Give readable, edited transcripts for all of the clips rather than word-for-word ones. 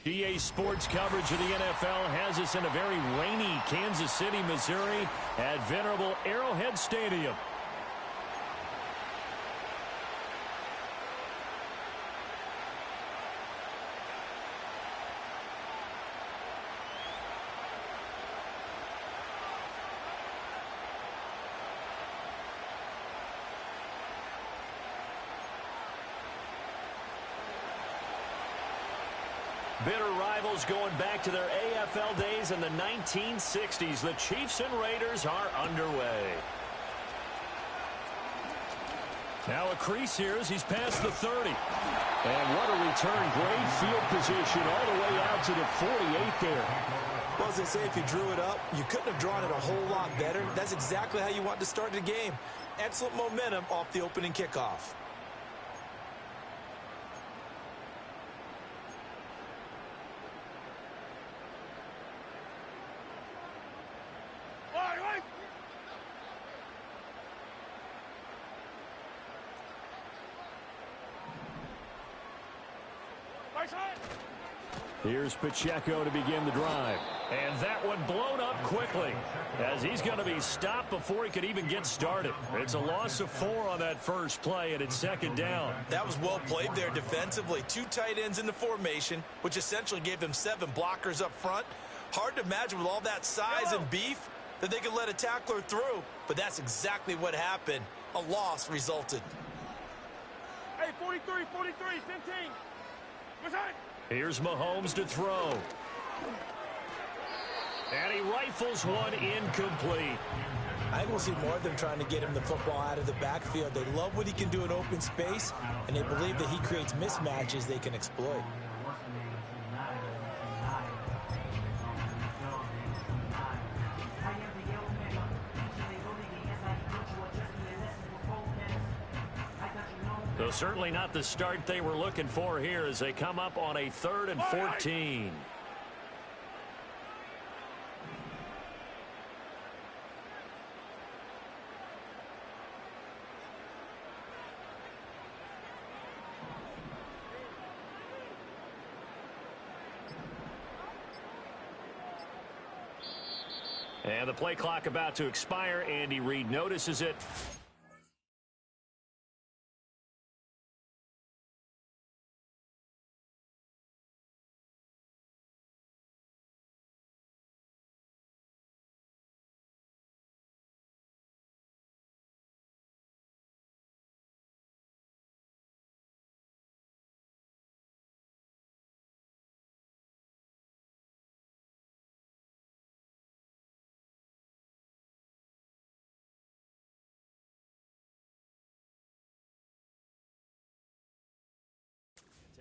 EA Sports coverage of the NFL has us in a very rainy Kansas City, Missouri at venerable Arrowhead Stadium. Bitter rivals going back to their AFL days in the 1960s. The Chiefs and Raiders are underway. Now a crease here as he's past the 30. And what a return. Great field position all the way out to the 48 there. Well, as they say, if you drew it up, you couldn't have drawn it a whole lot better. That's exactly how you want to start the game. Excellent momentum off the opening kickoff. Here's Pacheco to begin the drive. And that one blown up quickly as he's going to be stopped before he could even get started. It's a loss of 4 on that first play, and it's second down. That was well played there defensively. 2 tight ends in the formation, which essentially gave them 7 blockers up front. Hard to imagine with all that size and beef that they could let a tackler through, but that's exactly what happened. A loss resulted. Hey, 43, 15. What's that? Here's Mahomes to throw. And he rifles one incomplete. I think we'll see more of them trying to get him the football out of the backfield. They love what he can do in open space, and they believe that he creates mismatches they can exploit. So certainly not the start they were looking for here as they come up on a 3rd and 14. And the play clock about to expire. Andy Reid notices it.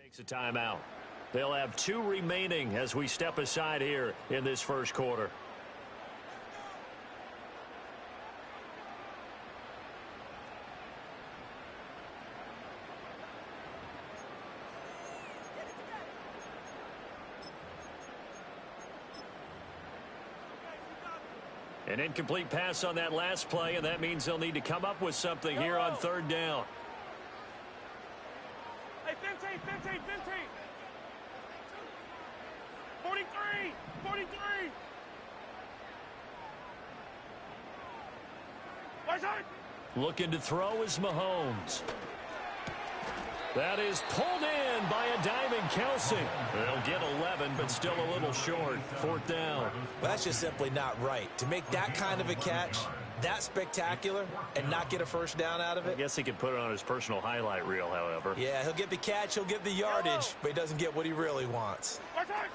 Takes a timeout. They'll have 2 remaining as we step aside here in this first quarter. An incomplete pass on that last play, and that means they'll need to come up with something here on 3rd down. Hey, 15. 43. What's that? Looking to throw is Mahomes. That is pulled in by a diving Kelsey. They'll get 11, but still a little short. 4th down. Well, that's just simply not right. To make that kind of a catch, that spectacular, and not get a first down out of it. I guess he could put it on his personal highlight reel, however. Yeah, he'll get the catch, he'll get the yardage, but he doesn't get what he really wants. What's that?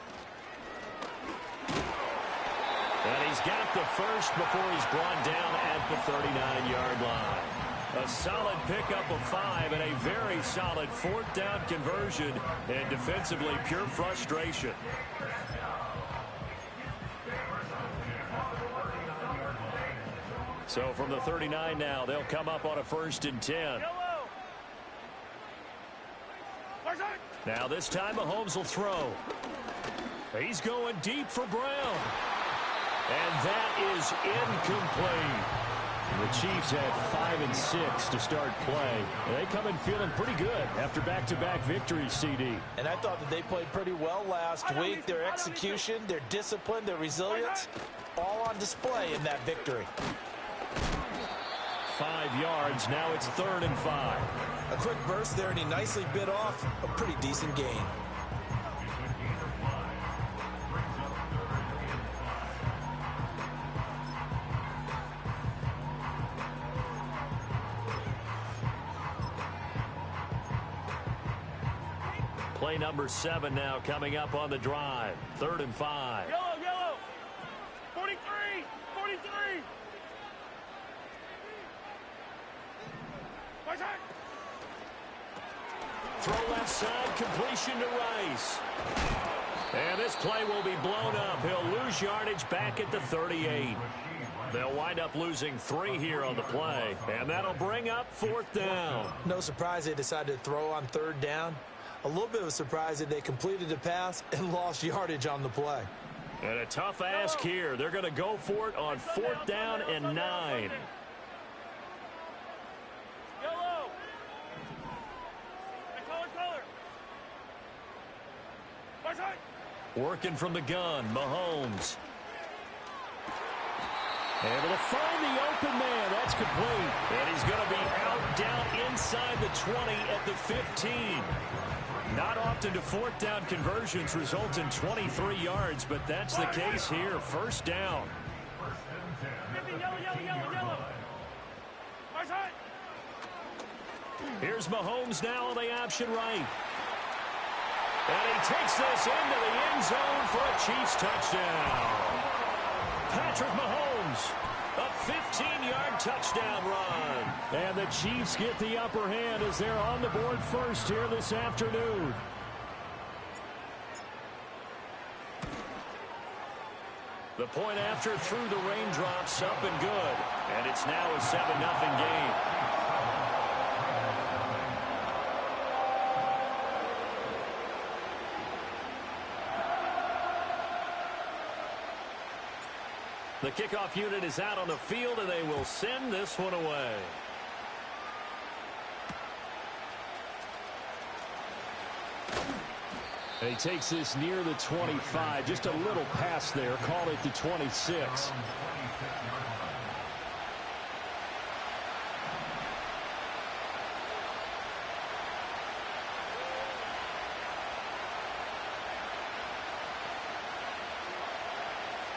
And he's got the first before he's brought down at the 39-yard line. A solid pickup of 5 and a very solid 4th down conversion, and defensively pure frustration. So from the 39 now, they'll come up on a 1st and 10. Now this time Mahomes will throw. He's going deep for Brown. And that is incomplete. The Chiefs had 5 and 6 to start play. They come in feeling pretty good after back-to-back victories, CD. And I thought that they played pretty well last week. Their execution, their discipline, their resilience, all on display in that victory. 5 yards. Now it's 3rd and 5. A quick burst there, and he nicely bit off a pretty decent gain. Play number 7 now coming up on the drive. 3rd and 5. Yellow, yellow. 43, 43. Right side. Throw left side, completion to Rice. And this play will be blown up. He'll lose yardage back at the 38. They'll wind up losing 3 here on the play. And that'll bring up 4th down. No surprise they decided to throw on 3rd down. A little bit of a surprise that they completed the pass and lost yardage on the play. And a tough ask here. They're going to go for it on 4th down and 9. Yellow. Hey, color. Right side. Working from the gun, Mahomes. Able to find the open man. That's complete. And he's going to be out down inside the 20 at the 15. Not often do 4th down conversions result in 23 yards, but that's the case here. 1st down. Yellow. Right side. Here's Mahomes now on the option right. And he takes this into the end zone for a Chiefs touchdown. Patrick Mahomes, a 15-yard touchdown run. And the Chiefs get the upper hand as they're on the board first here this afternoon. The point after through the raindrops, up and good. And it's now a 7-0 game. The kickoff unit is out on the field, and they will send this one away. And he takes this near the 25. Just a little pass there. Call it the 26.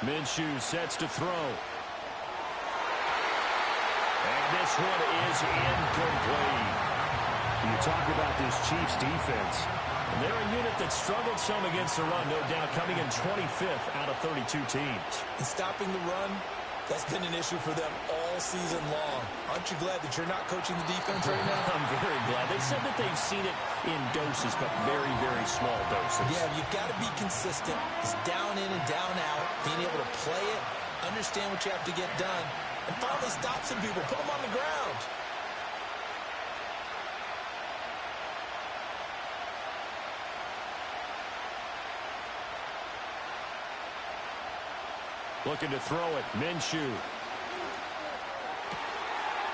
Minshew sets to throw. And this one is incomplete. You talk about this Chiefs defense. They're a unit that struggled some against the run, no doubt, coming in 25th out of 32 teams. And stopping the run, that's been an issue for them all season long. Aren't you glad that you're not coaching the defense right now? I'm very glad. They said that they've seen it in doses, but very, very small doses. Yeah, you've got to be consistent. It's down in and down out, being able to play it, understand what you have to get done, and finally stop some people, put them on the ground. Looking to throw it. Minshew.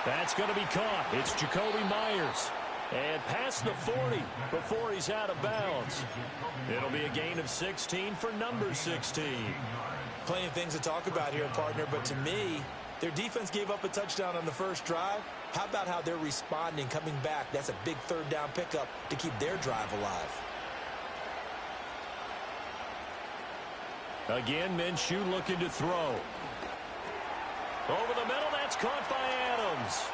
That's going to be caught. It's Jacoby Myers. And past the 40 before he's out of bounds. It'll be a gain of 16 for number 16. Plenty of things to talk about here, partner, but to me, their defense gave up a touchdown on the first drive. How about how they're responding, coming back? That's a big 3rd down pickup to keep their drive alive. Again, Minshew looking to throw. Over the middle, that's caught by Adams.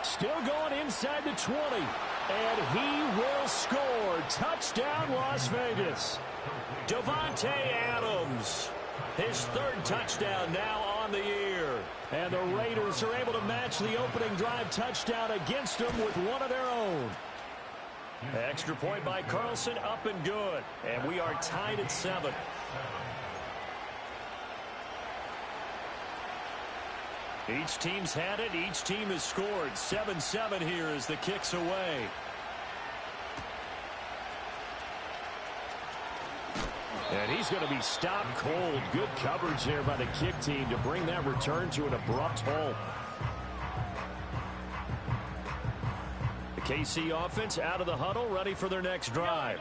Still going inside the 20. And he will score. Touchdown, Las Vegas. Davante Adams. His 3rd touchdown now on the year. And the Raiders are able to match the opening drive touchdown against them with one of their own. Extra point by Carlson, up and good. And we are tied at 7. Each team's had it. Each team has scored. 7-7 here as the kick's away. And he's going to be stopped cold. Good coverage there by the kick team to bring that return to an abrupt halt. The KC offense out of the huddle, ready for their next drive.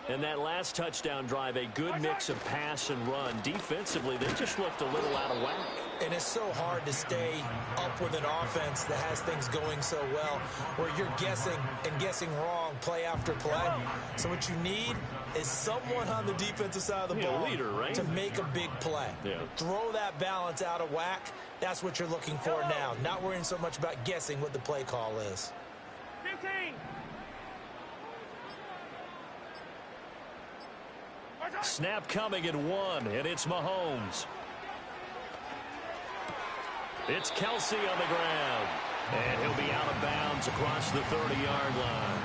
And that last touchdown drive, a good mix of pass and run. Defensively, they just looked a little out of whack. And it's so hard to stay up with an offense that has things going so well, where you're guessing and guessing wrong play after play. So what you need is someone on the defensive side of the ball leader, right? to make a big play. Yeah. Throw that balance out of whack. That's what you're looking for now. Not worrying so much about guessing what the play call is. 15. Snap coming at 1, and it's Mahomes. It's Kelsey on the ground, and he'll be out of bounds across the 30-yard line.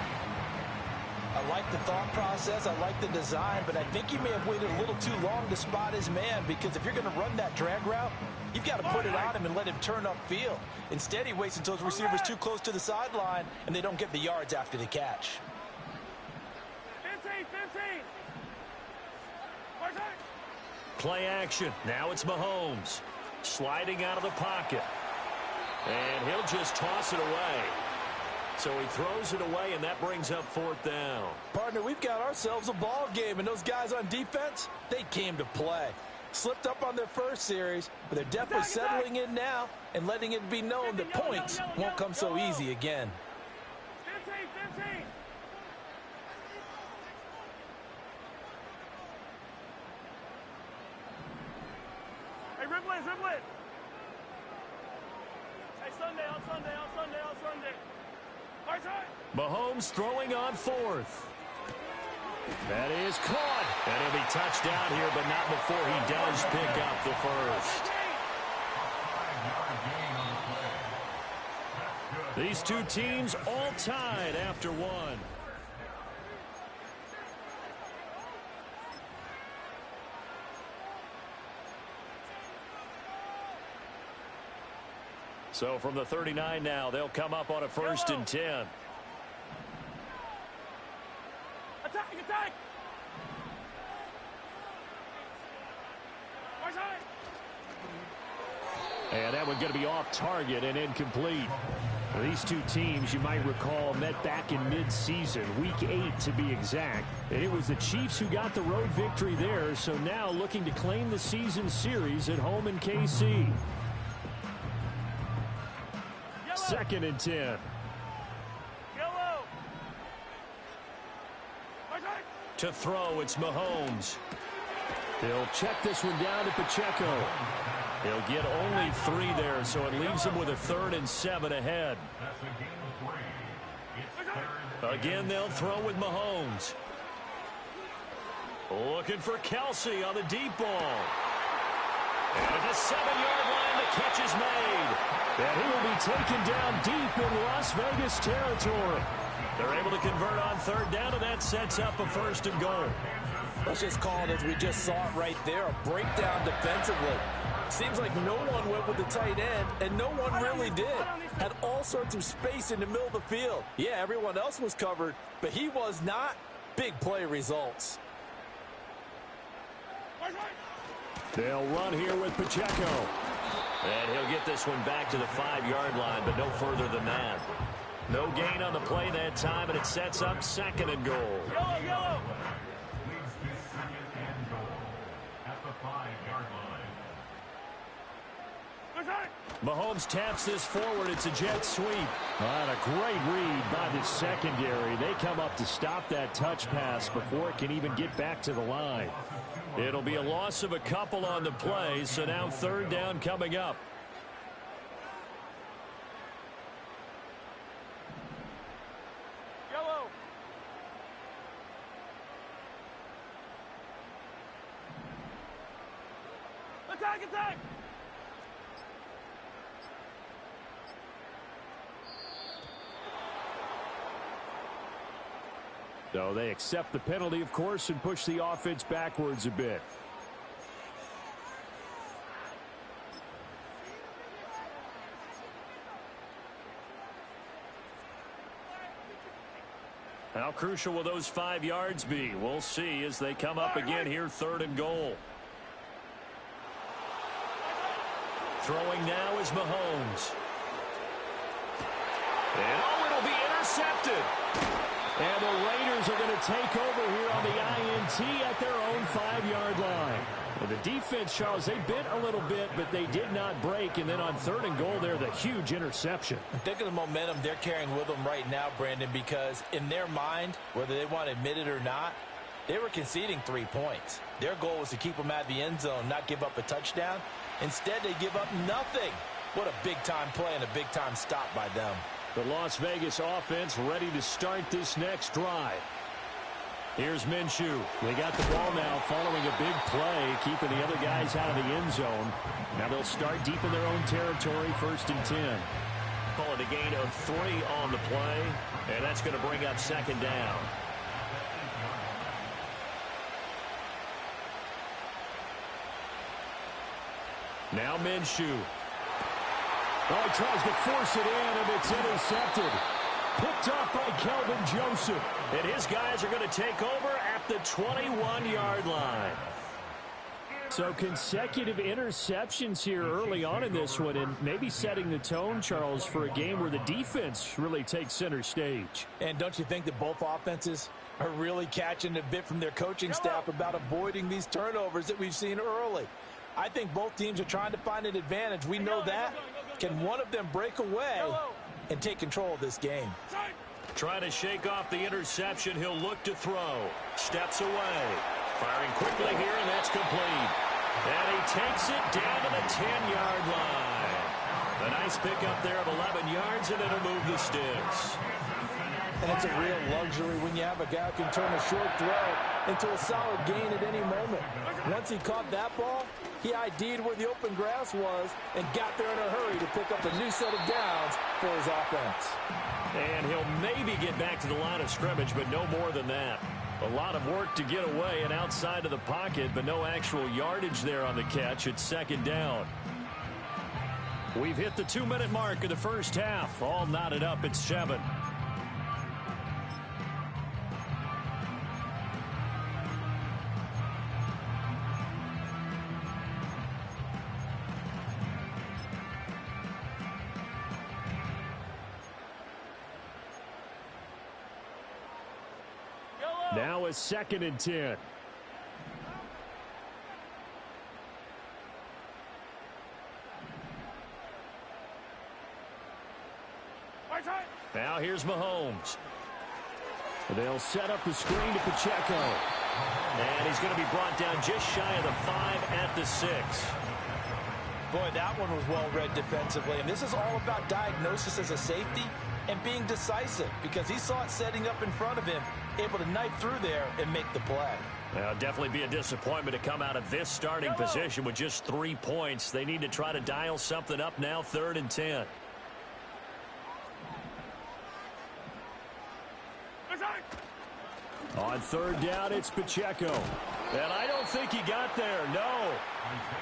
I like the thought process. I like the design, but I think he may have waited a little too long to spot his man, because if you're going to run that drag route, you've got to put it on him and let him turn upfield. Instead, he waits until his receiver's too close to the sideline, and they don't get the yards after the catch. 15. Play action. Now it's Mahomes. Sliding out of the pocket. And he'll just toss it away. So he throws it away, and that brings up 4th down. Partner, we've got ourselves a ball game, and those guys on defense, they came to play. Slipped up on their first series, but they're definitely settling in now and letting it be known that points won't come so easy again. 15. Hey, ribble it. Hey, Sunday. Right side. Mahomes throwing on 4th. That is caught. And he'll be touched down here, but not before he does pick up the first. These two teams all tied after 1. So from the 39 now, they'll come up on a 1st and 10. Attack! Right side. And that one's going to be off target and incomplete. These two teams, you might recall, met back in mid-season, week 8 to be exact. And it was the Chiefs who got the road victory there, so now looking to claim the season series at home in KC. 2nd and 10. Yellow. Right side. To throw, it's Mahomes. He'll check this one down to Pacheco. He'll get only 3 there, so it leaves him with a 3rd and 7 ahead. Again, they'll throw with Mahomes. Looking for Kelsey on the deep ball. And at the 7-yard line, the catch is made. And he will be taken down deep in Las Vegas territory. They're able to convert on 3rd down, and that sets up a 1st and goal. Let's just call it as we just saw it right there, a breakdown defensively. Seems like no one went with the tight end, and no one really did. Had all sorts of space in the middle of the field. Yeah, everyone else was covered, but he was not. Big play results. They'll run here with Pacheco. And he'll get this one back to the 5-yard line, but no further than that. No gain on the play that time, and it sets up 2nd and goal. Yellow. Mahomes taps this forward. It's a jet sweep. And a great read by the secondary. They come up to stop that touch pass before it can even get back to the line. It'll be a loss of a couple on the play, so now 3rd down coming up. Yellow. Attack! So they accept the penalty, of course, and push the offense backwards a bit. How crucial will those 5 yards be? We'll see as they come up again here, 3rd and goal. Throwing now is Mahomes. And it'll be intercepted. And the Raiders are going to take over here on the INT at their own 5-yard line. And the defense, Charles, they bit a little bit, but they did not break. And then on 3rd and goal there, the huge interception. Think of the momentum they're carrying with them right now, Brandon, because in their mind, whether they want to admit it or not, they were conceding 3 points. Their goal was to keep them out of the end zone, not give up a touchdown. Instead, they give up nothing. What a big-time play and a big-time stop by them. The Las Vegas offense ready to start this next drive. Here's Minshew. They got the ball now following a big play, keeping the other guys out of the end zone. Now they'll start deep in their own territory, 1st and 10. Call it a gain of 3 on the play, and that's going to bring up 2nd down. Now Minshew. Oh, he tries to force it in, and it's intercepted. Picked up by Kelvin Joseph. And his guys are going to take over at the 21-yard line. So consecutive interceptions here early on in this one, and maybe setting the tone, Charles, for a game where the defense really takes center stage. And don't you think that both offenses are really catching a bit from their coaching staff about avoiding these turnovers that we've seen early? I think both teams are trying to find an advantage. We know that. Can one of them break away and take control of this game? Trying to shake off the interception. He'll look to throw. Steps away. Firing quickly here, and that's complete. And he takes it down to the 10-yard line. A nice pickup there of 11 yards, and it'll move the sticks. And it's a real luxury when you have a guy who can turn a short throw into a solid gain at any moment. Once he caught that ball, he ID'd where the open grass was and got there in a hurry to pick up a new set of downs for his offense. And he'll maybe get back to the line of scrimmage, but no more than that. A lot of work to get away and outside of the pocket, but no actual yardage there on the catch. It's 2nd down. We've hit the 2-minute mark of the first half. All knotted up at 7. Now a 2nd and 10. Now here's Mahomes. They'll set up the screen to Pacheco. And he's going to be brought down just shy of the 5 at the 6. Boy, that one was well read defensively. And this is all about diagnosis as a safety and being decisive, because he saw it setting up in front of him, able to knife through there and make the play. Now, definitely be a disappointment to come out of this starting position with just 3 points. They need to try to dial something up now, 3rd and 10. On 3rd down, it's Pacheco. And I don't think he got there, no.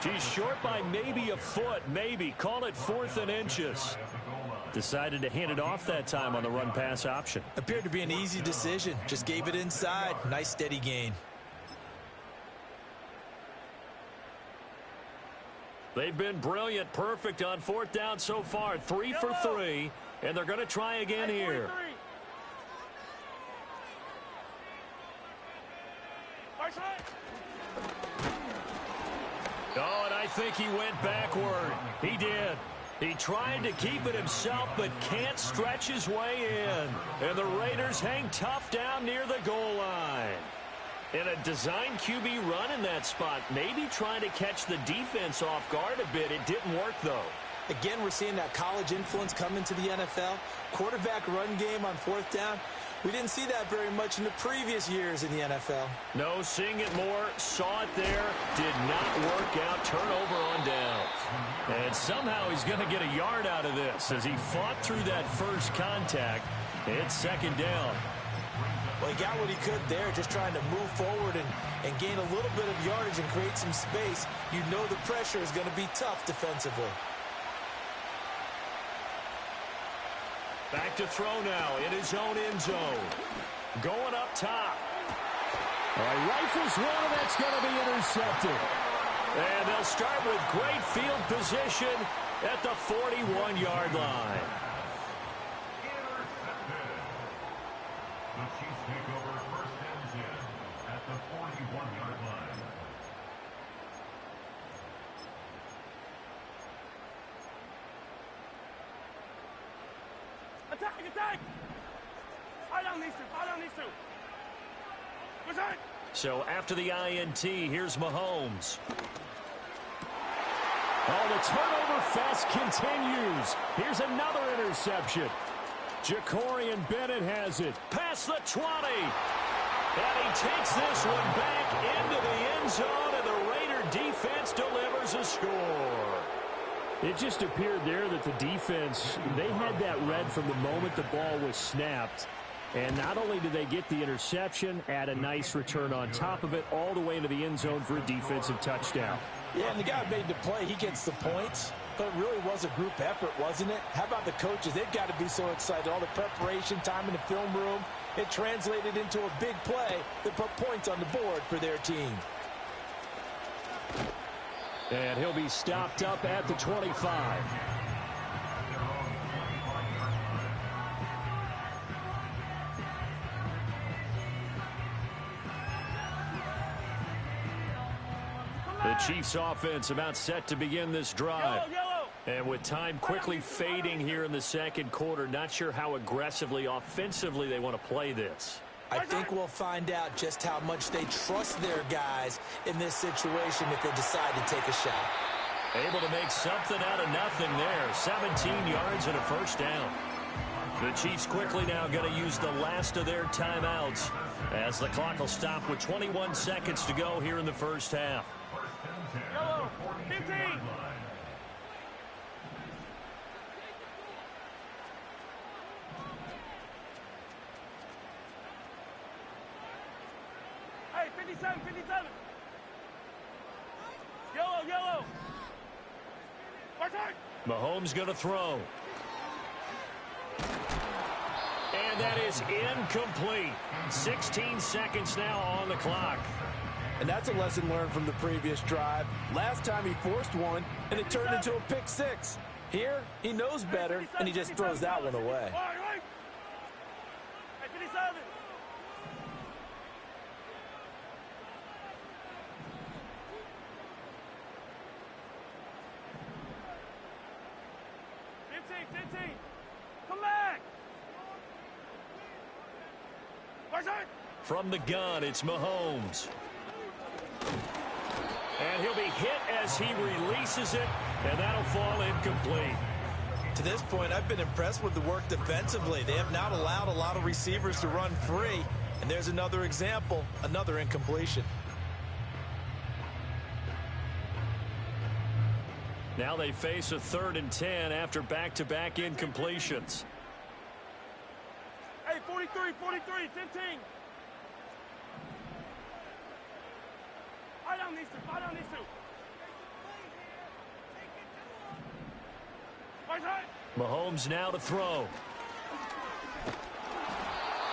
He's short by maybe a foot, maybe. Call it 4th and inches. Decided to hand it off that time on the run-pass option. Appeared to be an easy decision. Just gave it inside. Nice steady gain. They've been brilliant, perfect on 4th down so far. 3 for 3, and they're going to try again here. Oh, and I think he went backward. He did. He tried to keep it himself, but can't stretch his way in. And the Raiders hang tough down near the goal line. And a design QB run in that spot, maybe trying to catch the defense off guard a bit. It didn't work, though. Again, we're seeing that college influence come into the NFL. Quarterback run game on 4th down. We didn't see that very much in the previous years in the NFL. No, seeing it more, saw it there, did not work out, turnover on downs. And somehow he's going to get a yard out of this as he fought through that first contact. It's 2nd down. Well, he got what he could there, just trying to move forward and gain a little bit of yardage and create some space. You know the pressure is going to be tough defensively. Back to throw now in his own end zone. Going up top. Rifles one, and that's going to be intercepted. And they'll start with great field position at the 41-yard line. The Chiefs take over 1st and 10 at the 41-yard line. Attack, attack! Fire down these two, Return! So after the INT, here's Mahomes. Oh, the turnover fest continues. Here's another interception. Jacorian Bennett has it. Past the 20. And he takes this one back into the end zone, and the Raider defense delivers a score. It just appeared there that the defense, they had that read from the moment the ball was snapped. And not only did they get the interception, add a nice return on top of it, all the way into the end zone for a defensive touchdown. Yeah, and the guy made the play. He gets the points. But it really was a group effort, wasn't it? How about the coaches? They've got to be so excited. All the preparation time in the film room, it translated into a big play that put points on the board for their team. And he'll be stopped up at the 25. The Chiefs offense about set to begin this drive. And with time quickly fading here in the second quarter, not sure how aggressively, offensively they want to play this. I think we'll find out just how much they trust their guys in this situation if they decide to take a shot. Able to make something out of nothing there. 17 yards and a first down. The Chiefs quickly now going to use the last of their timeouts as the clock will stop with 21 seconds to go here in the first half. Yellow, 15. Hey, 57, 57. Yellow. Mahomes going to throw. And that is incomplete. 16 seconds now on the clock. And that's a lesson learned from the previous drive. Last time he forced one, and it turned into a pick six. Here, he knows better, and he just throws that one away. Hey, 57. Come back! From the gun, it's Mahomes. And he'll be hit as he releases it, and that'll fall incomplete. To this point, I've been impressed with the work defensively. They have not allowed a lot of receivers to run free. And there's another example, another incompletion. Now they face a 3rd and 10 after back-to-back incompletions. Hey, 43, 15. Fire down these two. Mahomes now to throw.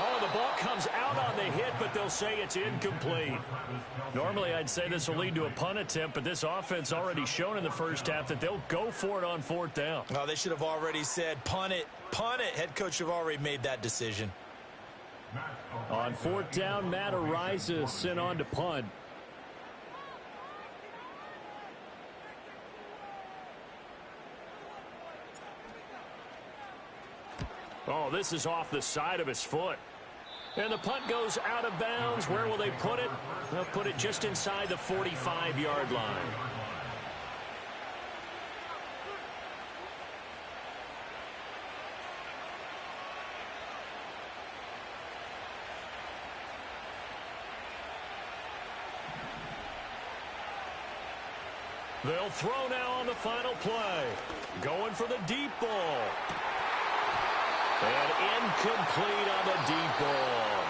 Oh, the ball comes out on the hit, but they'll say it's incomplete. Normally, I'd say this will lead to a punt attempt, but this offense already shown in the first half that they'll go for it on 4th down. Oh, they should have already said, punt it. Punt it. Head coach have already made that decision. On 4th down, Matt Araiza sent on to punt. Oh, this is off the side of his foot. And the punt goes out of bounds. Where will they put it? They'll put it just inside the 45-yard line. They'll throw now on the final play. Going for the deep ball. And incomplete on the deep ball.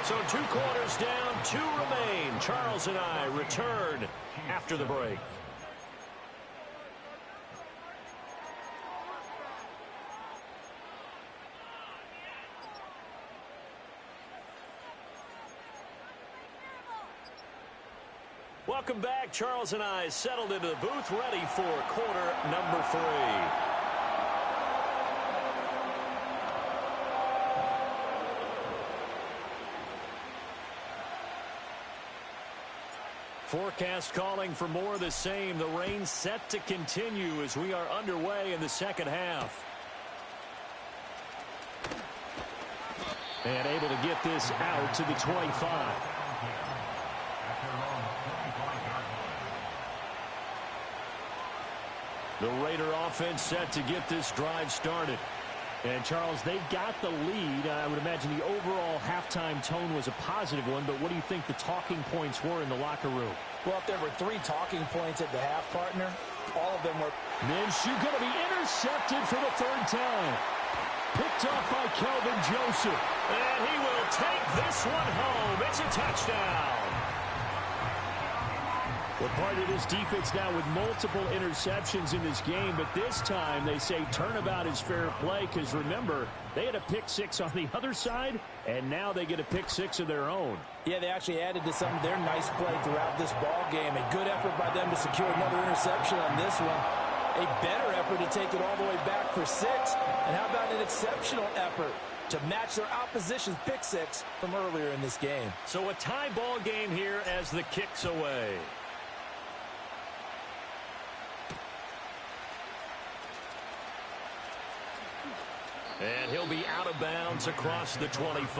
So 2 quarters down, 2 remain. Charles and I return after the break. Welcome back. Charles and I settled into the booth, ready for quarter number 3. Forecast calling for more of the same. The rain set to continue as we are underway in the second half. And able to get this out to the 25. The Raider offense set to get this drive started. And, Charles, they got the lead. I would imagine the overall halftime tone was a positive one, but what do you think the talking points were in the locker room? Well, if there were 3 talking points at the half, partner, all of them were... Minshew going to be intercepted for the 3rd time. Picked off by Kelvin Joseph. And he will take this one home. It's a touchdown. We're part of this defense now with multiple interceptions in this game, but this time they say turnabout is fair play because, remember, they had a pick 6 on the other side, and now they get a pick 6 of their own. Yeah, they actually added to some of their nice play throughout this ball game. A good effort by them to secure another interception on this one. A better effort to take it all the way back for 6. And how about an exceptional effort to match their opposition's pick 6 from earlier in this game? So a tie ball game here as the kick's away. And he'll be out of bounds across the 25.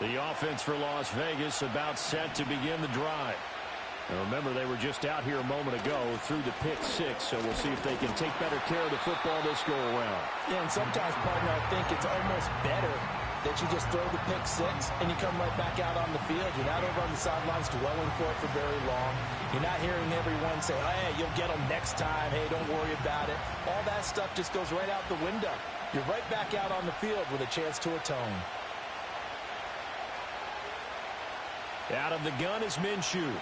The offense for Las Vegas about set to begin the drive. Now remember, they were just out here a moment ago through the pick 6, so we'll see if they can take better care of the football this go around. Yeah, and sometimes, partner, I think it's almost better that you just throw the pick 6 and you come right back out on the field. You're not over on the sidelines dwelling for it for very long. You're not hearing everyone say, hey, you'll get them next time. Hey, don't worry about it. All that stuff just goes right out the window. You're right back out on the field with a chance to atone. Out of the gun is Minshew.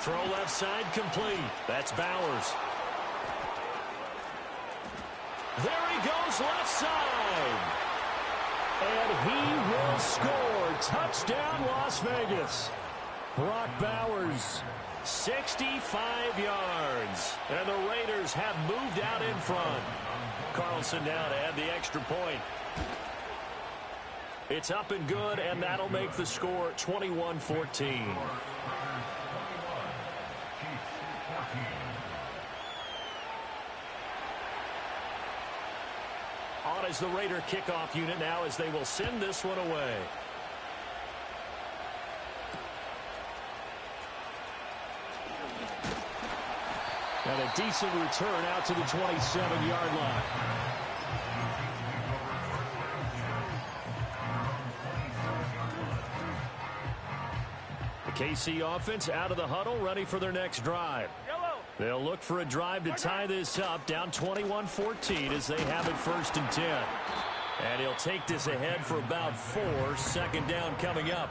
Throw left side complete. That's Bowers. There he goes left side. And he will score. Touchdown, Las Vegas. Brock Bowers, 65 yards. And the Raiders have moved out in front. Carlson now to add the extra point. It's up and good, and that'll make the score 21-14. On is the Raider kickoff unit now as they will send this one away. And a decent return out to the 27-yard line. The KC offense out of the huddle, ready for their next drive. They'll look for a drive to tie this up, down 21-14 as they have it 1st and 10. And he'll take this ahead for about 4, 2nd down coming up.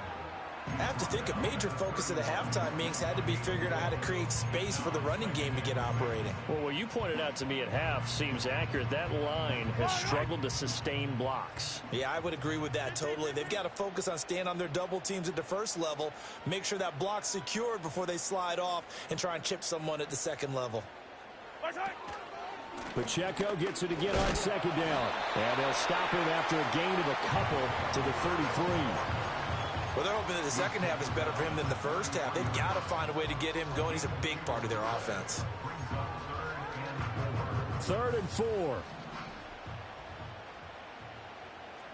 I have to think a major focus of the halftime meetings had to be figuring out how to create space for the running game to get operating. Well, what you pointed out to me at half seems accurate. That line has struggled to sustain blocks. Yeah, I would agree with that totally. They've got to focus on staying on their double teams at the first level, make sure that block's secured before they slide off and try and chip someone at the second level. Pacheco gets it again on 2nd down. And they'll stop him after a gain of a couple to the 33. Well, they're hoping that the second half is better for him than the first half. They've got to find a way to get him going. He's a big part of their offense. 3rd and 4.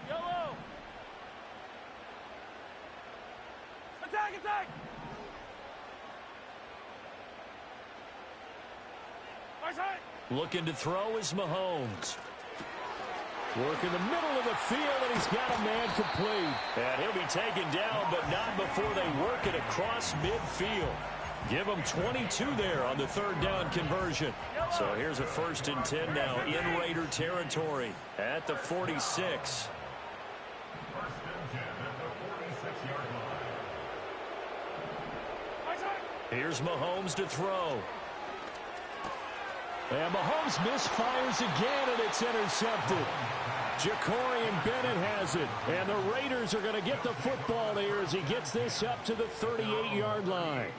Yellow. Attack, attack. Looking to throw is Mahomes. Work in the middle of the field, and he's got a man complete. And he'll be taken down, but not before they work it across midfield. Give him 22 there on the 3rd down conversion. So here's a 1st and 10 now in Raider territory at the 46. Here's Mahomes to throw. And Mahomes misfires again, and it's intercepted. Jacorian Bennett has it, and the Raiders are going to get the football here as he gets this up to the 38-yard line.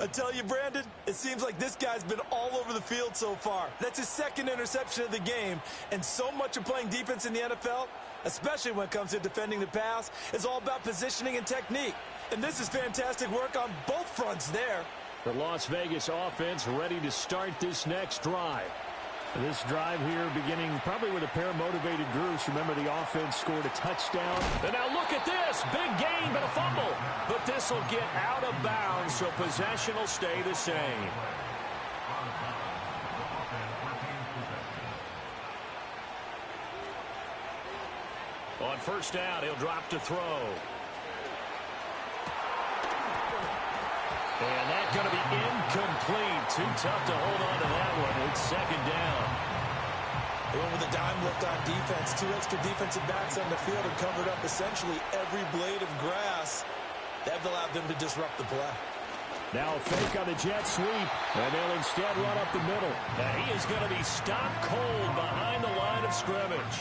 I tell you, Brandon, it seems like this guy's been all over the field so far. That's his second interception of the game, and so much of playing defense in the NFL, especially when it comes to defending the pass, is all about positioning and technique. And this is fantastic work on both fronts there. The Las Vegas offense ready to start this next drive. This drive here beginning probably with a pair of motivated groups. Remember, the offense scored a touchdown. And now look at this. Big gain, but a fumble. But this will get out of bounds, so possession will stay the same. On first down, he'll drop to throw. And that's going to be incomplete. Too tough to hold on to that one. It's second down. They went with a dime look on defense. 2 extra defensive backs on the field and covered up essentially every blade of grass. That allowed them to disrupt the play. Now a fake on the jet sweep, and they'll instead run up the middle. And he is going to be stopped cold behind the line of scrimmage.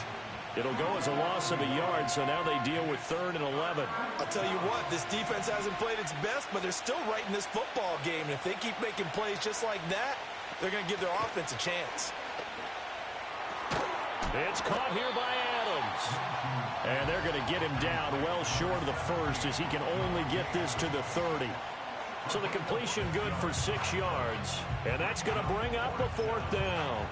It'll go as a loss of a yard, so now they deal with 3rd and 11. I'll tell you what, this defense hasn't played its best, but they're still right in this football game. And if they keep making plays just like that, they're going to give their offense a chance. It's caught here by Adams. And they're going to get him down well short of the first as he can only get this to the 30. So the completion good for 6 yards. And that's going to bring up a 4th down.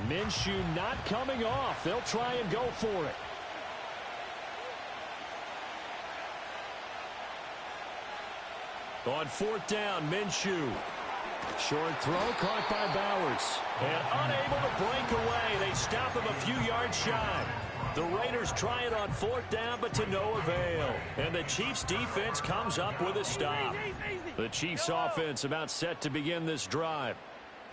Minshew not coming off. They'll try and go for it. On 4th down, Minshew. Short throw caught by Bowers. And unable to break away. They stop him a few yards shy. The Raiders try it on 4th down, but to no avail. And the Chiefs' defense comes up with a stop. The Chiefs' offense about set to begin this drive.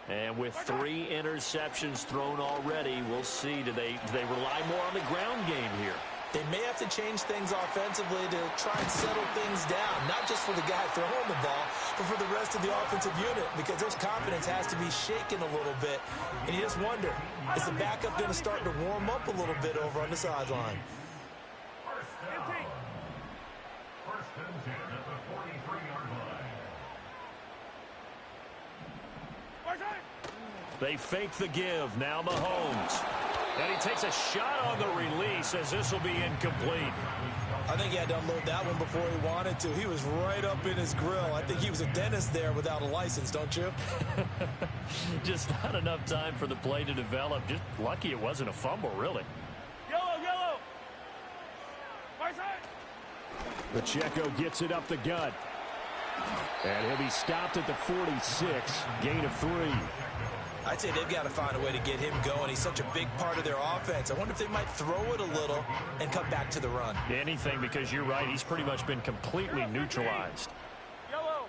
And with 3 interceptions thrown already, we'll see. Do they rely more on the ground game here? They may have to change things offensively to try and settle things down, not just for the guy throwing the ball, but for the rest of the offensive unit, because their confidence has to be shaken a little bit. And you just wonder, is the backup going to start to warm up a little bit over on the sideline? First and 10 at the 43-yard line. They fake the give. Now Mahomes. And he takes a shot on the release as this will be incomplete. I think he had to unload that one before he wanted to. He was right up in his grill. I think he was a dentist there without a license, don't you? Just not enough time for the play to develop. Just lucky it wasn't a fumble, really. Yellow. Right side. Pacheco gets it up the gut. And he'll be stopped at the 46. Gain of 3. I'd say they've got to find a way to get him going. He's such a big part of their offense. I wonder if they might throw it a little and come back to the run. Anything, because you're right. He's pretty much been completely neutralized. Yellow.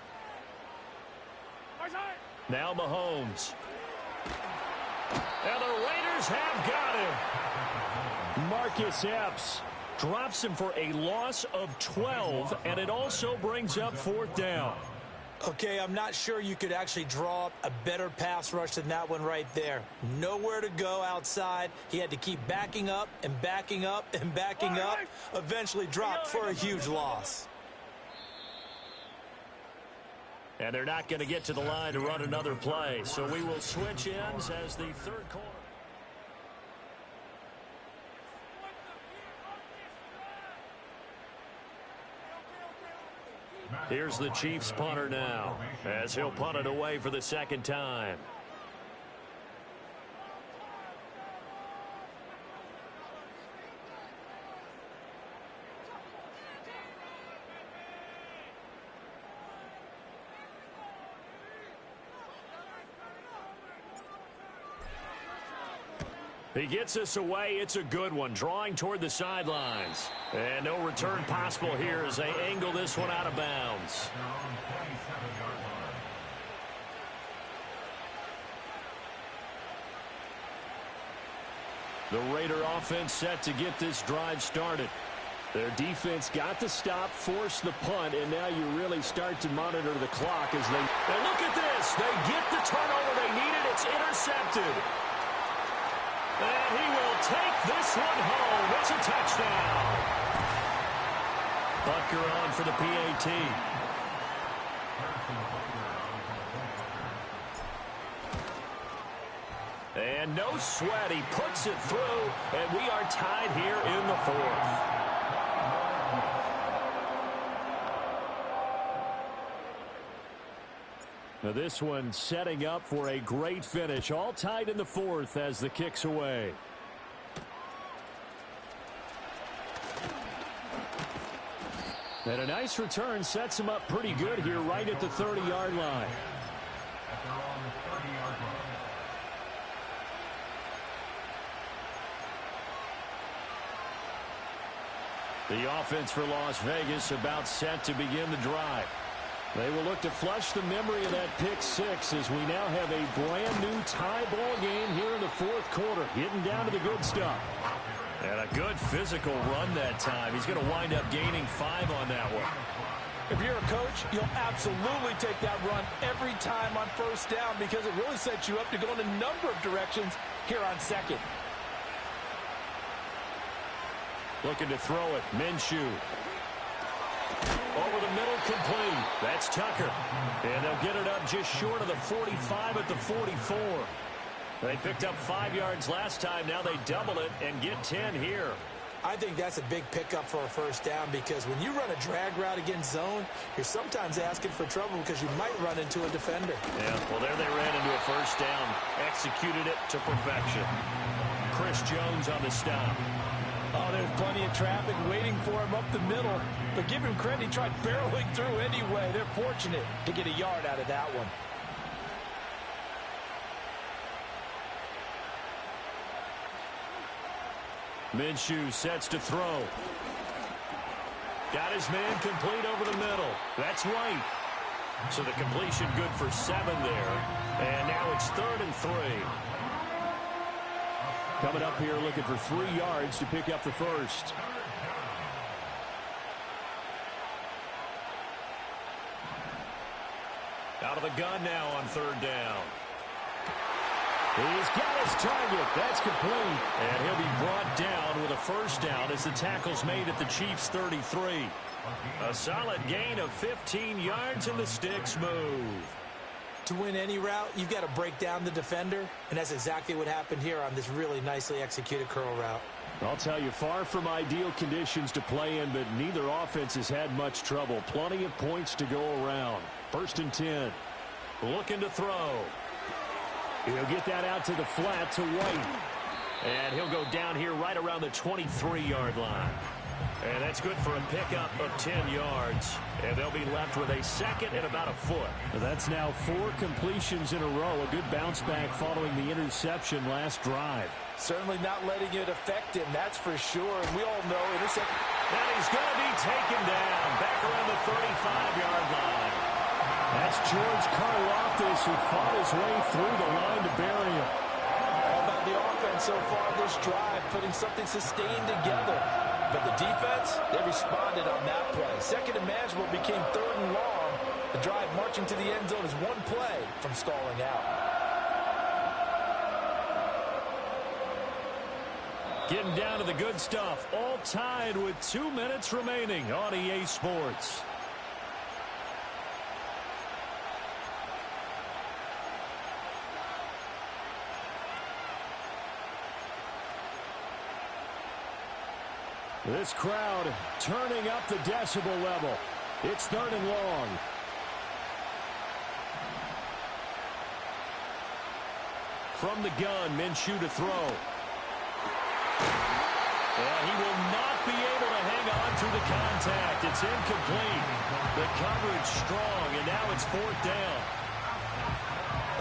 Right side. Now Mahomes. And the Raiders have got him. Marcus Epps drops him for a loss of 12, and it also brings up 4th down. Okay, I'm not sure you could actually draw up a better pass rush than that one right there. Nowhere to go outside. He had to keep backing up and backing up and backing up. Eventually dropped for a huge loss. And they're not going to get to the line to run another play. So we will switch ends as the 3rd quarter. Here's the Chiefs punter now, as he'll punt it away for the 2nd time. He gets us away. It's a good one, drawing toward the sidelines. And no return possible here as they angle this one out of bounds. The Raider offense set to get this drive started. Their defense got the stop, forced the punt, and now you really start to monitor the clock as they... And look at this. They get the turnover they needed. It's intercepted. And he will take this one home. It's a touchdown. Butker on for the PAT. And no sweat. He puts it through, and we are tied here in the fourth. Now this one setting up for a great finish. All tied in the fourth as the kick's away. And a nice return sets him up pretty good here right at the 30-yard line. The offense for Las Vegas about set to begin the drive. They will look to flush the memory of that pick six as we now have a brand new tie ball game here in the fourth quarter. Getting down to the good stuff. And a good physical run that time. He's going to wind up gaining 5 on that one. If you're a coach, you'll absolutely take that run every time on first down because it really sets you up to go in a number of directions here on second. Looking to throw it. Minshew. Over the middle, complete. That's Tucker. And they'll get it up just short of the 45 at the 44. They picked up 5 yards last time. Now they double it and get 10 here. I think that's a big pickup for a first down because when you run a drag route against zone, you're sometimes asking for trouble because you might run into a defender. Yeah, well, there they ran into a first down. Executed it to perfection. Chris Jones on the stop. Oh, there's plenty of traffic waiting for him up the middle. But give him credit, he tried barreling through anyway. They're fortunate to get a yard out of that one. Minshew sets to throw. Got his man complete over the middle. That's right. So the completion good for 7 there. And now it's 3rd and 3. Coming up here looking for 3 yards to pick up the first. Out of the gun now on 3rd down. He's got his target. That's complete. And he'll be brought down with a first down as the tackle's made at the Chiefs' 33. A solid gain of 15 yards and the sticks move. To win any route, you've got to break down the defender, and that's exactly what happened here on this really nicely executed curl route. I'll tell you, far from ideal conditions to play in, but neither offense has had much trouble. Plenty of points to go around. 1st and 10. Looking to throw. He'll get that out to the flat to White. And he'll go down here right around the 23-yard line. And that's good for a pickup of 10 yards. And they'll be left with a second and about a foot. That's now 4 completions in a row. A good bounce back following the interception last drive. Certainly not letting it affect him, that's for sure. And we all know interception. And he's going to be taken down back around the 35-yard line. That's George Karlaftis who fought his way through the line to bury him. All about the offense so far this drive, putting something sustained together. But the defense, they responded on that play. Second and manageable became 3rd and long. The drive marching to the end zone is one play from stalling out. Getting down to the good stuff. All tied with 2 minutes remaining on EA Sports. This crowd turning up the decibel level. It's 3rd and long. From the gun, Minshew to throw. And he will not be able to hang on through the contact. It's incomplete. The coverage strong, and now it's 4th down.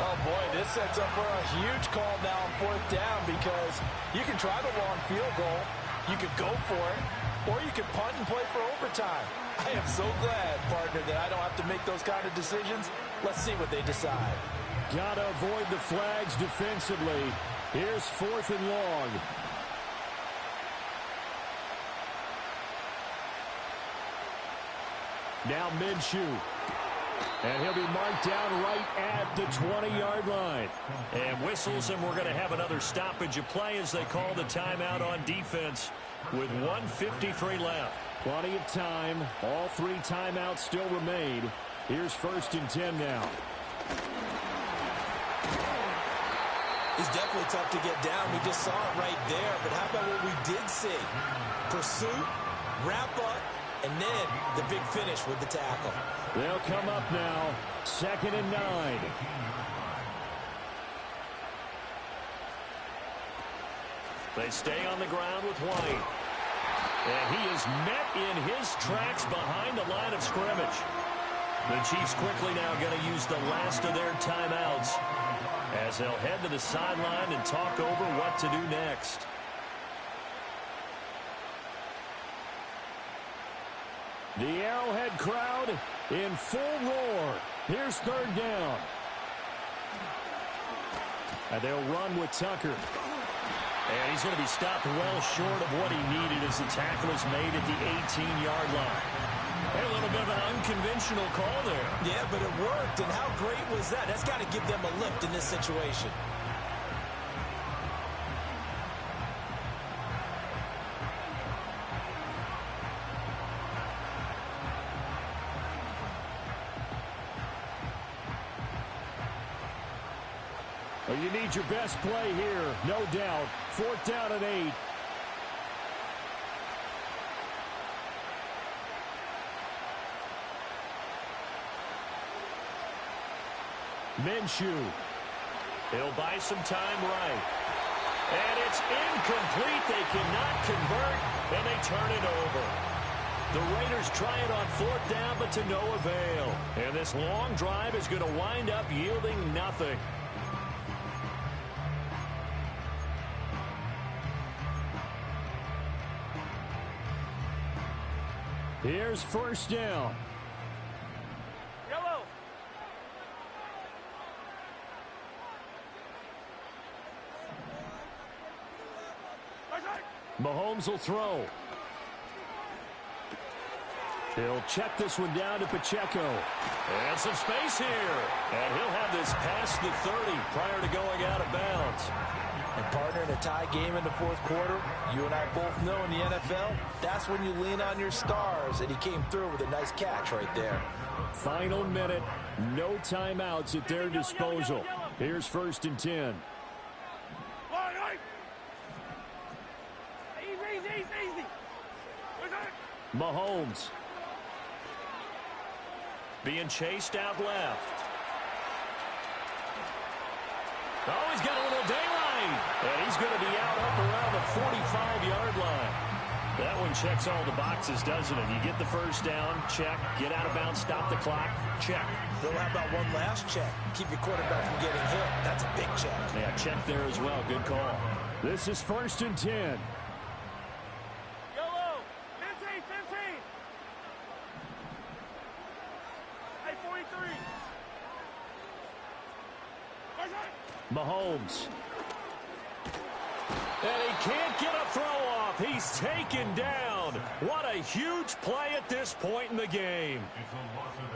Oh, boy, this sets up for a huge call now on 4th down because you can try the long field goal. You could go for it, or you could punt and play for overtime. I am so glad, partner, that I don't have to make those kind of decisions. Let's see what they decide. Got to avoid the flags defensively. Here's 4th and long. Now Minshew. And he'll be marked down right at the 20-yard line. And whistles, and we're going to have another stoppage of play as they call the timeout on defense with 1:53 left. Plenty of time. All 3 timeouts still remain. Here's 1st and 10 now. He's definitely tough to get down. We just saw it right there. But how about what we did see? Pursuit, wrap up, and then the big finish with the tackle. They'll come up now. 2nd and 9. They stay on the ground with White. And he is met in his tracks behind the line of scrimmage. The Chiefs quickly now going to use the last of their timeouts as they'll head to the sideline and talk over what to do next. The Arrowhead crowd in full roar. Here's 3rd down. And they'll run with Tucker. And he's going to be stopped well short of what he needed as the tackle is made at the 18-yard line. Hey, a little bit of an unconventional call there. Yeah, but it worked, and how great was that? That's got to give them a lift in this situation. Well, you need your best play here, no doubt. 4th down and 8. Minshew. He'll buy some time right. And it's incomplete. They cannot convert, and they turn it over. The Raiders try it on 4th down, but to no avail. And this long drive is going to wind up yielding nothing. Here's 1st down. Yellow. Mahomes will throw. He'll check this one down to Pacheco. And some space here. And he'll have this past the 30 prior to going out of bounds. And partner, in a tie game in the 4th quarter, you and I both know in the NFL, that's when you lean on your stars. And he came through with a nice catch right there. Final minute. No timeouts at their disposal. Here's 1st and 10. Easy. Mahomes. Being chased out left. Oh, he's got a little daylight. And he's going to be out up around the 45-yard line. That one checks all the boxes, doesn't it? You get the 1st down, check. Get out of bounds, stop the clock, check. Bill, how about one last check? Keep your quarterback from getting hit. That's a big check. Yeah, check there as well. Good call. This is 1st and 10. Yellow. 15. Hey, 43. Mahomes. And he can't get a throw off. He's taken down. What a huge play at this point in the game.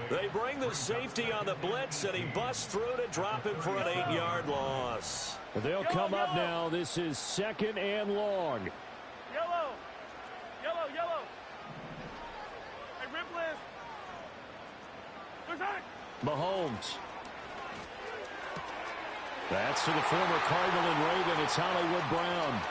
They bring the safety on the blitz, and he busts through to drop him for an 8-yard loss. They'll come up now. This is 2nd and long. Yellow. Hey, Ripley. Mahomes. That's to the former Cardinal and Raven. It's Hollywood Brown.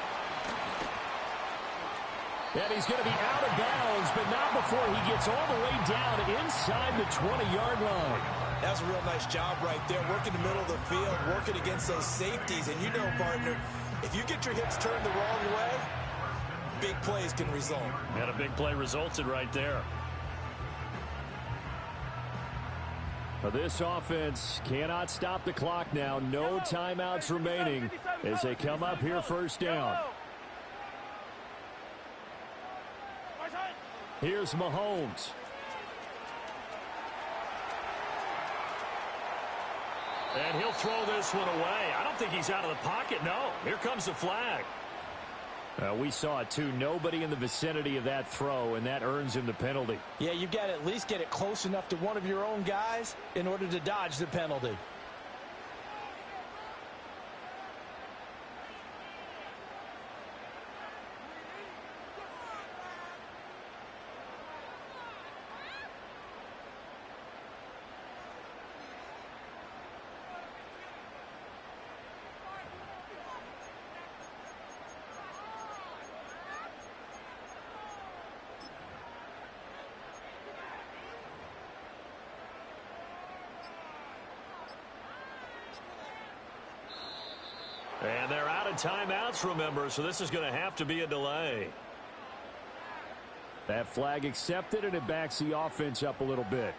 And he's going to be out of bounds, but not before he gets all the way down inside the 20-yard line. That's a real nice job right there, working the middle of the field, working against those safeties. And you know, partner, if you get your hips turned the wrong way, big plays can result. And a big play resulted right there. This offense cannot stop the clock now. No timeouts remaining as they come up here 1st down. Here's Mahomes. And he'll throw this one away. I don't think he's out of the pocket. No, here comes the flag. We saw it too. Nobody in the vicinity of that throw, and that earns him the penalty. Yeah, you've got to at least get it close enough to one of your own guys in order to dodge the penalty. And they're out of timeouts, remember, so this is going to have to be a delay. That flag accepted, and it backs the offense up a little bit.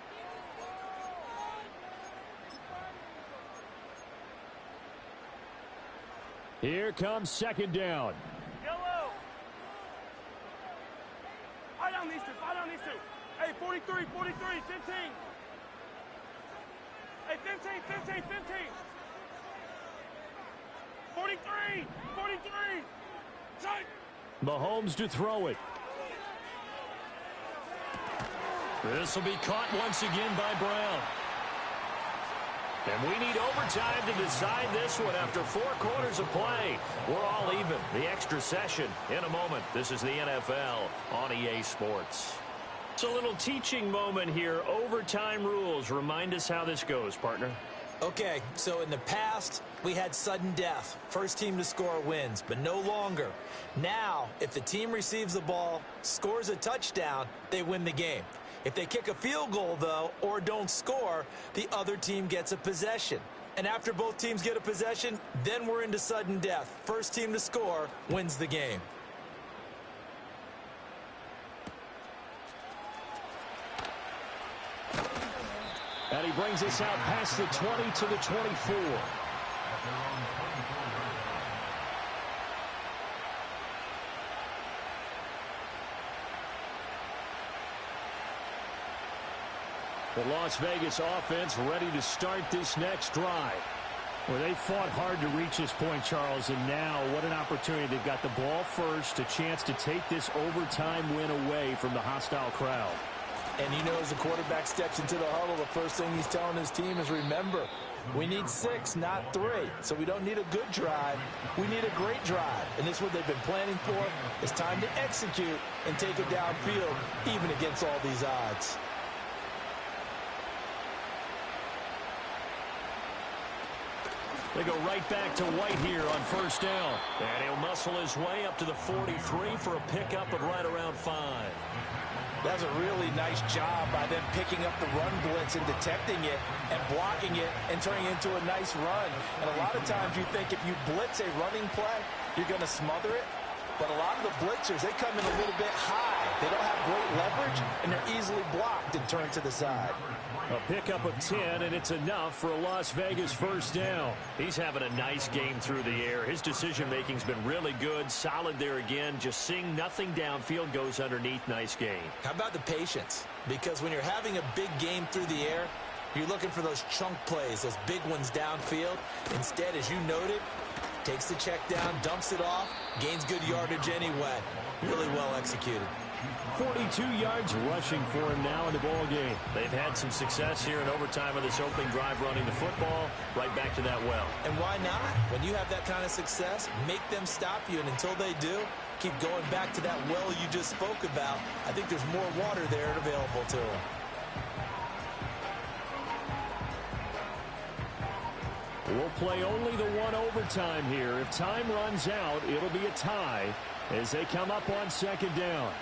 Here comes second down. Yellow. Fight on these two. Fight on these two. Hey, 43, 43, 15. Hey, 15, 15, 15. 43, 43. Tight. Mahomes to throw it. This will be caught once again by Brown. And we need overtime to decide this one after 4 quarters of play. We're all even. The extra session in a moment. This is the NFL on EA Sports. It's a little teaching moment here. Overtime rules. Remind us how this goes, partner. Okay, so in the past, we had sudden death. First team to score wins, but no longer. Now, if the team receives the ball, scores a touchdown, they win the game. If they kick a field goal, though, or don't score, the other team gets a possession. And after both teams get a possession, then we're into sudden death. First team to score wins the game. And he brings us out past the 20 to the 24. The Las Vegas offense ready to start this next drive. Well, they fought hard to reach this point, Charles, and now what an opportunity. They've got the ball first, a chance to take this overtime win away from the hostile crowd. And you know, as the quarterback steps into the huddle, the first thing he's telling his team is, remember, we need 6, not 3. So we don't need a good drive. We need a great drive. And this is what they've been planning for. It's time to execute and take it downfield, even against all these odds. They go right back to White here on first down. And he'll muscle his way up to the 43 for a pickup of right around 5. That's a really nice job by them picking up the run blitz and detecting it and blocking it and turning it into a nice run. And a lot of times you think if you blitz a running play, you're going to smother it. But a lot of the blitzers, they come in a little bit high. They don't have great leverage, and they're easily blocked and turned to the side. A pickup of 10, and it's enough for a Las Vegas first down. He's having a nice game through the air. His decision-making's been really good, solid there again. Just seeing nothing downfield goes underneath. Nice game. How about the patience? Because when you're having a big game through the air, you're looking for those chunk plays, those big ones downfield. Instead, as you noted, takes the check down, dumps it off, gains good yardage anyway. Really well executed. 42 yards rushing for him now in the ball game. They've had some success here in overtime of this opening drive running the football. Right back to that well. And why not? When you have that kind of success, make them stop you. And until they do, keep going back to that well you just spoke about. I think there's more water there available to them. We'll play only the one overtime here. If time runs out, it'll be a tie as they come up on second down.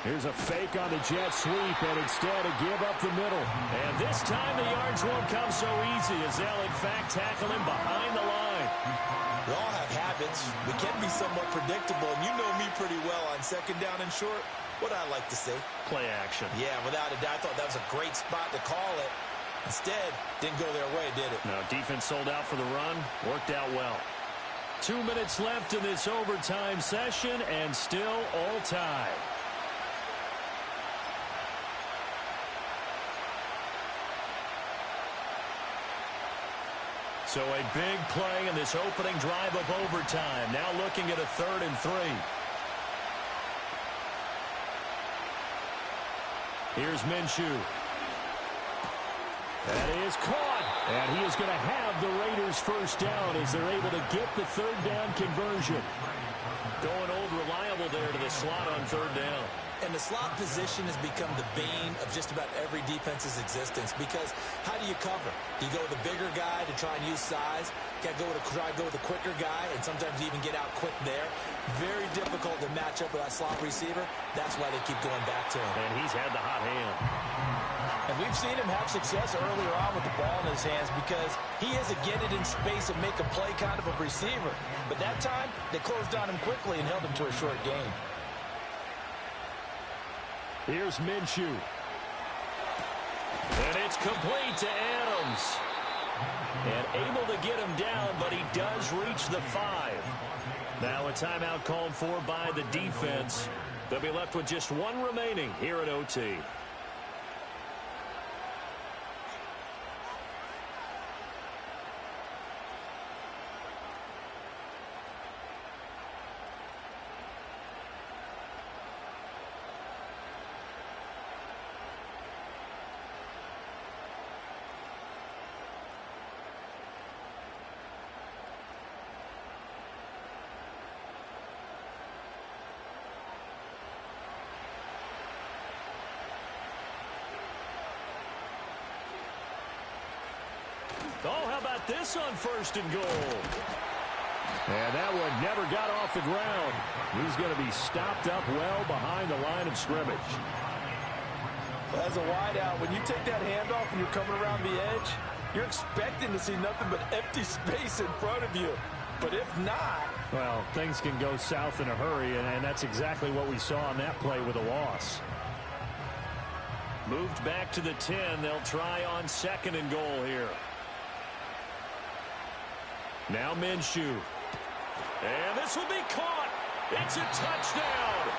Here's a fake on the jet sweep, and instead a give up the middle. And this time the yards won't come so easy as they'll, in fact, tackle him behind the line. We all have habits. We can be somewhat predictable, and you know me pretty well on second down and short. What I like to see. Play action. Yeah, without a doubt. I thought that was a great spot to call it. Instead, didn't go their way, did it? No, defense sold out for the run. Worked out well. 2 minutes left in this overtime session, and still all tied. So a big play in this opening drive of overtime. Now looking at a 3rd and 3. Here's Minshew. That is caught. And he is going to have the Raiders first down as they're able to get the 3rd down conversion. Going old reliable there to the slot on 3rd down. And the slot position has become the bane of just about every defense's existence because how do you cover? Do you go with a bigger guy to try and use size? Got to try to go with a quicker guy, and sometimes you even get out quick there. Very difficult to match up with that slot receiver. That's why they keep going back to him. And he's had the hot hand. And we've seen him have success earlier on with the ball in his hands because he is a get it in space and make a play kind of a receiver. But that time, they closed on him quickly and held him to a short gain. Here's Minshew. And it's complete to Adams. And able to get him down, but he does reach the 5. Now a timeout called for by the defense. They'll be left with just 1 remaining here at OT. Oh, how about this on 1st and goal? And that one never got off the ground. He's going to be stopped up well behind the line of scrimmage. As a wideout, when you take that handoff and you're coming around the edge, you're expecting to see nothing but empty space in front of you. But if not... Well, things can go south in a hurry, and that's exactly what we saw on that play with a loss. Moved back to the 10. They'll try on 2nd and goal here. Now Minshew. And this will be caught. It's a touchdown.